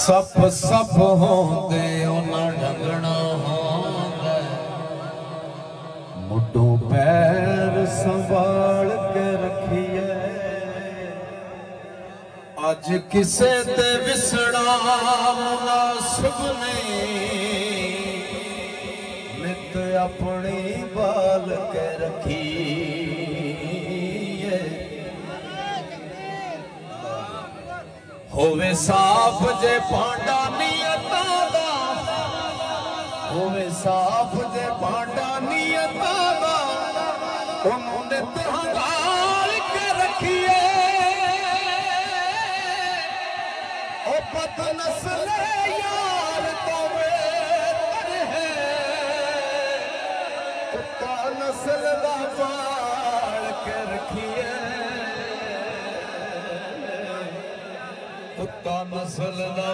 सप सप होंदे उन्हां ढंगना होंदा मुड्ढों पैर संभाल के रखिए अज किसे ते विसड़ा मुनासिब नहीं नित अपनी बाल के रखी होवे साफ जे भांडा नियता दा होवे साफ जे भांडा नियता दा उन्होंने हंगाल के रखिए ओ पत नस्ल यार तो बेहतर है कुत्ता नस्ल दा पाल के रखिए कुत्ता नस्ल दा